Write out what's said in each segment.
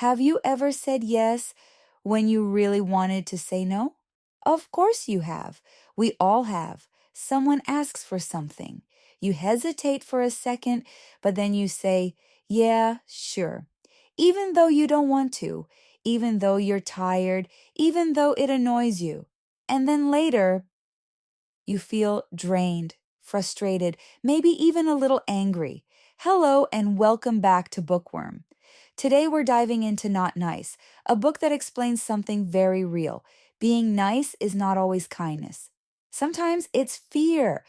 Have you ever said yes when you really wanted to say no? Of course you have. We all have. Someone asks for something. You hesitate for a second, but then you say, yeah, sure. Even though you don't want to, even though you're tired, even though it annoys you. And then later, you feel drained, frustrated, maybe even a little angry. Hello and welcome back to Bookworm. Today we're diving into Not Nice, a book that explains something very real. Being nice is not always kindness. Sometimes it's fear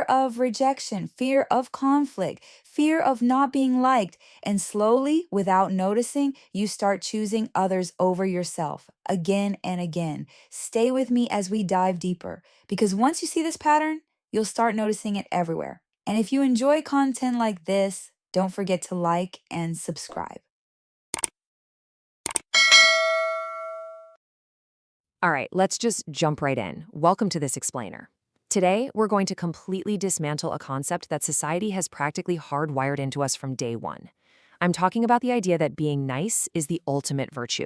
of rejection, fear of conflict, fear of not being liked, and slowly, without noticing, you start choosing others over yourself again and again. Stay with me as we dive deeper, because once you see this pattern, you'll start noticing it everywhere. And if you enjoy content like this, don't forget to like and subscribe. All right, let's just jump right in. Welcome to this explainer. Today, we're going to completely dismantle a concept that society has practically hardwired into us from day one. I'm talking about the idea that being nice is the ultimate virtue.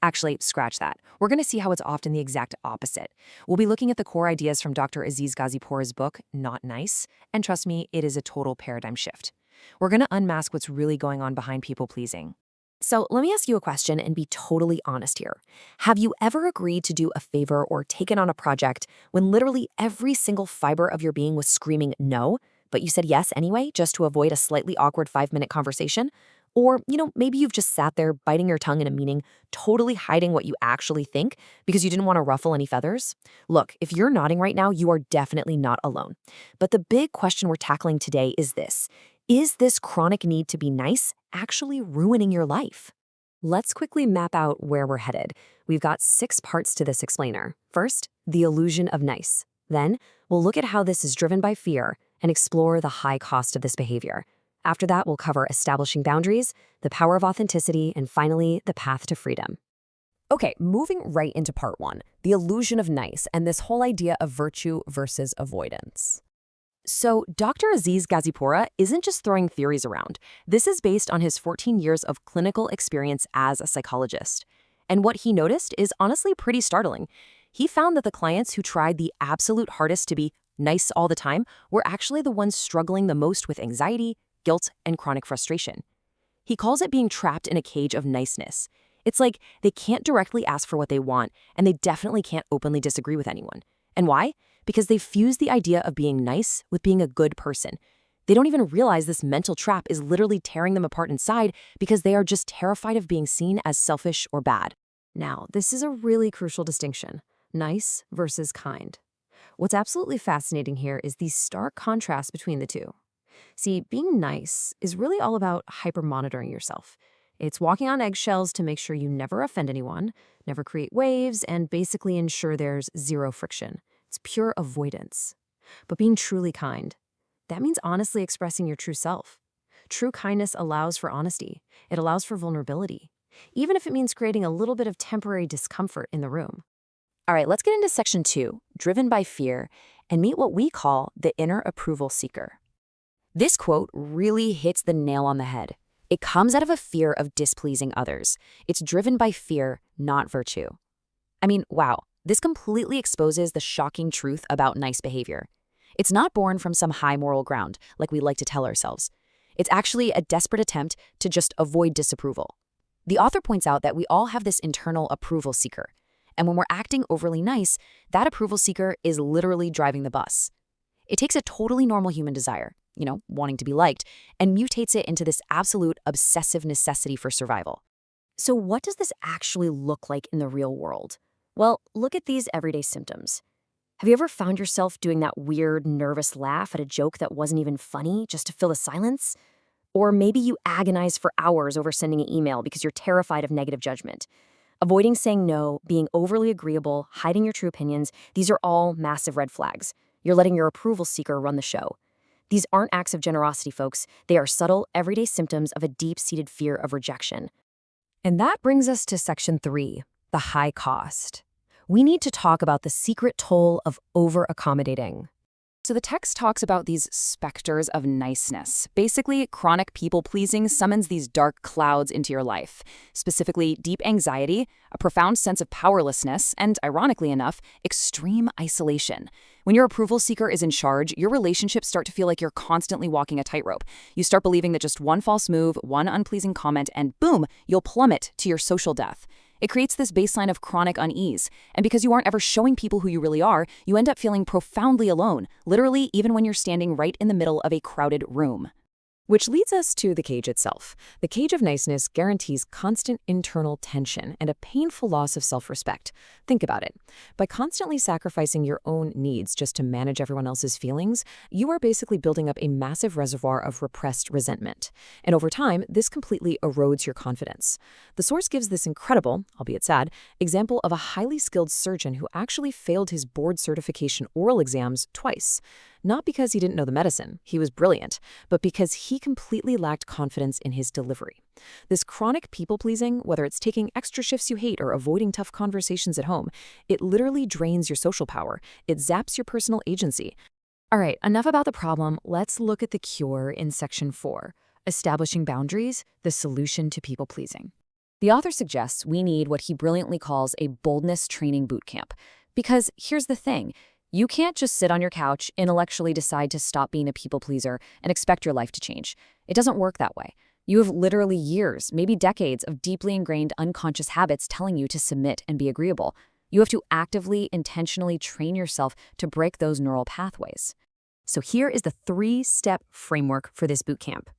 Actually, scratch that. We're going to see how it's often the exact opposite. We'll be looking at the core ideas from Dr. Aziz Ghazipour's book, Not Nice, and trust me, it is a total paradigm shift. We're going to unmask what's really going on behind people-pleasing. So let me ask you a question and be totally honest here. Have you ever agreed to do a favor or taken on a project when literally every single fiber of your being was screaming no, but you said yes anyway just to avoid a slightly awkward 5-minute conversation? Or, maybe you've just sat there biting your tongue in a meeting, totally hiding what you actually think because you didn't want to ruffle any feathers? Look, if you're nodding right now, you are definitely not alone. But the big question we're tackling today is this. Is this chronic need to be nice actually ruining your life? Let's quickly map out where we're headed. We've got 6 parts to this explainer. First, the illusion of nice. Then, we'll look at how this is driven by fear and explore the high cost of this behavior. After that, we'll cover establishing boundaries, the power of authenticity, and finally, the path to freedom. Okay, moving right into part 1, the illusion of nice and this whole idea of virtue versus avoidance. So, Dr. Aziz Ghazipour isn't just throwing theories around. This is based on his 14 years of clinical experience as a psychologist. And what he noticed is honestly pretty startling. He found that the clients who tried the absolute hardest to be nice all the time were actually the ones struggling the most with anxiety, guilt, and chronic frustration. He calls it being trapped in a cage of niceness. It's like they can't directly ask for what they want, and they definitely can't openly disagree with anyone. And why? Because they've fused the idea of being nice with being a good person. They don't even realize this mental trap is literally tearing them apart inside because they are just terrified of being seen as selfish or bad. Now, this is a really crucial distinction, nice versus kind. What's absolutely fascinating here is the stark contrast between the two. See, being nice is really all about hyper-monitoring yourself. It's walking on eggshells to make sure you never offend anyone, never create waves, and basically ensure there's zero friction. It's pure avoidance. But being truly kind, that means honestly expressing your true self. True kindness allows for honesty. It allows for vulnerability, even if it means creating a little bit of temporary discomfort in the room. All right, let's get into section 2, driven by fear, and meet what we call the inner approval seeker. This quote really hits the nail on the head. It comes out of a fear of displeasing others. It's driven by fear, not virtue. I mean, wow. This completely exposes the shocking truth about nice behavior. It's not born from some high moral ground, like we like to tell ourselves. It's actually a desperate attempt to just avoid disapproval. The author points out that we all have this internal approval seeker. And when we're acting overly nice, that approval seeker is literally driving the bus. It takes a totally normal human desire, wanting to be liked, and mutates it into this absolute obsessive necessity for survival. So what does this actually look like in the real world? Well, look at these everyday symptoms. Have you ever found yourself doing that weird, nervous laugh at a joke that wasn't even funny just to fill the silence? Or maybe you agonize for hours over sending an email because you're terrified of negative judgment. Avoiding saying no, being overly agreeable, hiding your true opinions, these are all massive red flags. You're letting your approval seeker run the show. These aren't acts of generosity, folks. They are subtle, everyday symptoms of a deep-seated fear of rejection. And that brings us to section 3, the high cost. We need to talk about the secret toll of over-accommodating. So the text talks about these specters of niceness. Basically, chronic people-pleasing summons these dark clouds into your life, specifically deep anxiety, a profound sense of powerlessness, and, ironically enough, extreme isolation. When your approval seeker is in charge, your relationships start to feel like you're constantly walking a tightrope. You start believing that just one false move, one unpleasing comment, and boom, you'll plummet to your social death. It creates this baseline of chronic unease, and because you aren't ever showing people who you really are, you end up feeling profoundly alone, literally even when you're standing right in the middle of a crowded room. Which leads us to the cage itself. The cage of niceness guarantees constant internal tension and a painful loss of self-respect. Think about it. By constantly sacrificing your own needs just to manage everyone else's feelings, you are basically building up a massive reservoir of repressed resentment. And over time, this completely erodes your confidence. The source gives this incredible, albeit sad, example of a highly skilled surgeon who actually failed his board certification oral exams twice. Not because he didn't know the medicine, he was brilliant, but because he completely lacked confidence in his delivery. This chronic people-pleasing, whether it's taking extra shifts you hate or avoiding tough conversations at home, it literally drains your social power. It zaps your personal agency. All right, enough about the problem. Let's look at the cure in Section 4, Establishing Boundaries, the Solution to People-Pleasing. The author suggests we need what he brilliantly calls a boldness training boot camp. Because here's the thing. You can't just sit on your couch, intellectually decide to stop being a people pleaser, and expect your life to change. It doesn't work that way. You have literally years, maybe decades, of deeply ingrained unconscious habits telling you to submit and be agreeable. You have to actively, intentionally train yourself to break those neural pathways. So here is the 3-step framework for this boot camp.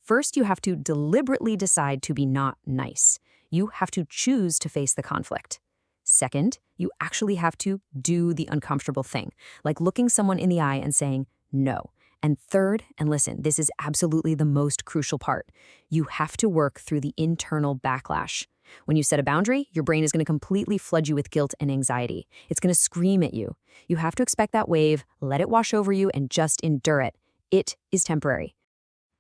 First, you have to deliberately decide to be not nice. You have to choose to face the conflict. Second, you actually have to do the uncomfortable thing, like looking someone in the eye and saying no. And third, and listen, this is absolutely the most crucial part, you have to work through the internal backlash. When you set a boundary, your brain is going to completely flood you with guilt and anxiety. It's going to scream at you. You have to expect that wave, let it wash over you, and just endure it. It is temporary.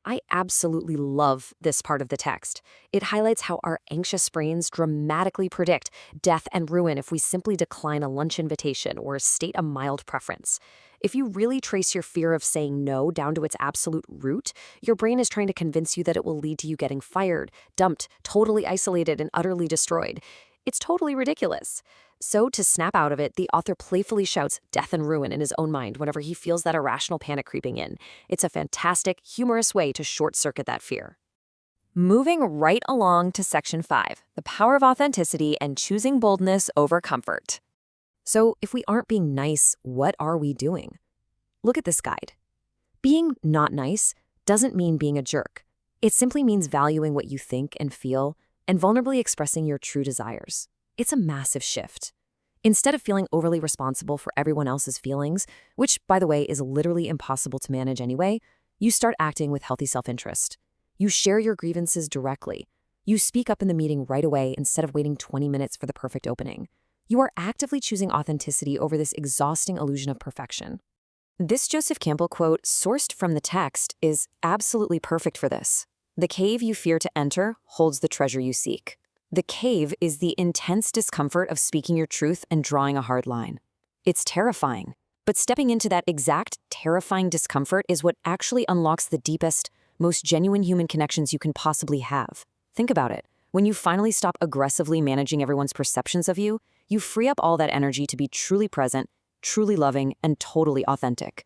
I absolutely love this part of the text. It highlights how our anxious brains dramatically predict death and ruin if we simply decline a lunch invitation or state a mild preference. If you really trace your fear of saying no down to its absolute root, your brain is trying to convince you that it will lead to you getting fired, dumped, totally isolated, and utterly destroyed. It's totally ridiculous. So, to snap out of it, the author playfully shouts death and ruin in his own mind whenever he feels that irrational panic creeping in. It's a fantastic, humorous way to short-circuit that fear. Moving right along to Section 5, the power of authenticity and choosing boldness over comfort. So, if we aren't being nice, what are we doing? Look at this guide. Being not nice doesn't mean being a jerk. It simply means valuing what you think and feel and vulnerably expressing your true desires. It's a massive shift. Instead of feeling overly responsible for everyone else's feelings, which, by the way, is literally impossible to manage anyway, you start acting with healthy self-interest. You share your grievances directly. You speak up in the meeting right away instead of waiting 20 minutes for the perfect opening. You are actively choosing authenticity over this exhausting illusion of perfection. This Joseph Campbell quote, sourced from the text, is absolutely perfect for this. The cave you fear to enter holds the treasure you seek. The cave is the intense discomfort of speaking your truth and drawing a hard line. It's terrifying, but stepping into that exact terrifying discomfort is what actually unlocks the deepest, most genuine human connections you can possibly have. Think about it. When you finally stop aggressively managing everyone's perceptions of you, you free up all that energy to be truly present, truly loving, and totally authentic.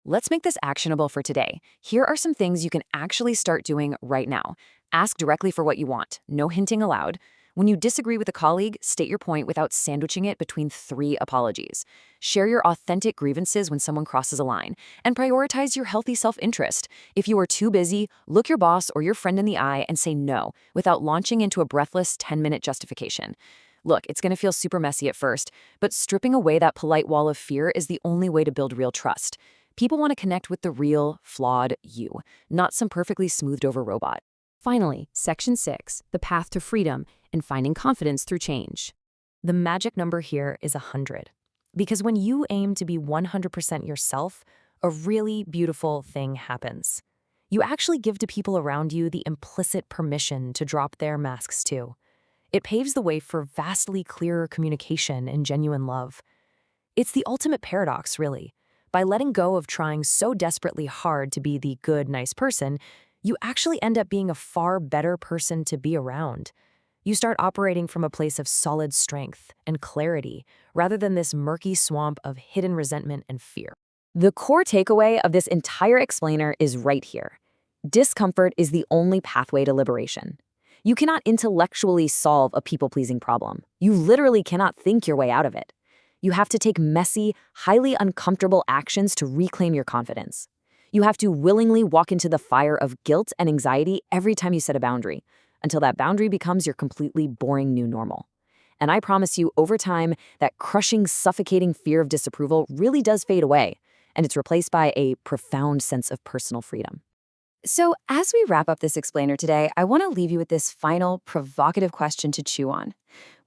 Let's make this actionable for today. Here are some things you can actually start doing right now. Ask directly for what you want, no hinting allowed. When you disagree with a colleague, state your point without sandwiching it between 3 apologies. Share your authentic grievances when someone crosses a line, and prioritize your healthy self-interest. If you are too busy, look your boss or your friend in the eye and say no without launching into a breathless 10-minute justification. Look, it's going to feel super messy at first, but stripping away that polite wall of fear is the only way to build real trust. People want to connect with the real, flawed you, not some perfectly smoothed-over robot. Finally, Section 6, the path to freedom and finding confidence through change. The magic number here is 100. Because when you aim to be 100% yourself, a really beautiful thing happens. You actually give to people around you the implicit permission to drop their masks too. It paves the way for vastly clearer communication and genuine love. It's the ultimate paradox, really. By letting go of trying so desperately hard to be the good, nice person, you actually end up being a far better person to be around. You start operating from a place of solid strength and clarity rather than this murky swamp of hidden resentment and fear. The core takeaway of this entire explainer is right here. Discomfort is the only pathway to liberation. You cannot intellectually solve a people-pleasing problem. You literally cannot think your way out of it. You have to take messy, highly uncomfortable actions to reclaim your confidence. You have to willingly walk into the fire of guilt and anxiety every time you set a boundary, until that boundary becomes your completely boring new normal. And I promise you, over time, that crushing, suffocating fear of disapproval really does fade away, and it's replaced by a profound sense of personal freedom. So, as we wrap up this explainer today, I want to leave you with this final provocative question to chew on.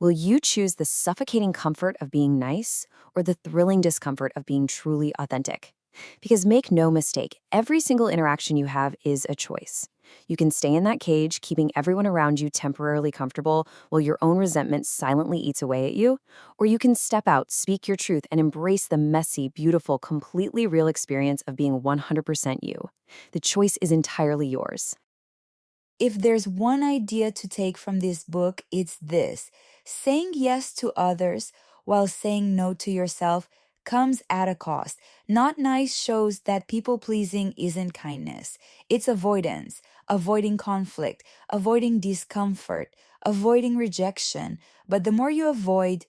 Will you choose the suffocating comfort of being nice or the thrilling discomfort of being truly authentic? Because make no mistake, every single interaction you have is a choice. You can stay in that cage, keeping everyone around you temporarily comfortable while your own resentment silently eats away at you, or you can step out, speak your truth, and embrace the messy, beautiful, completely real experience of being 100% you. The choice is entirely yours. If there's one idea to take from this book, it's this: saying yes to others while saying no to yourself comes at a cost. Not nice shows that people pleasing isn't kindness, it's avoidance, avoiding conflict, avoiding discomfort, avoiding rejection. But the more you avoid,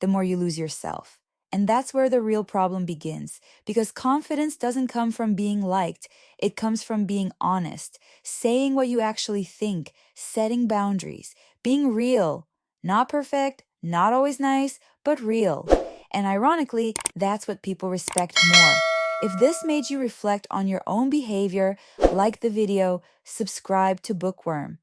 the more you lose yourself. And that's where the real problem begins, because confidence doesn't come from being liked, it comes from being honest, saying what you actually think, setting boundaries, being real. Not perfect, not always nice, but real. And ironically, that's what people respect more. If this made you reflect on your own behavior, like the video, subscribe to Bookworm.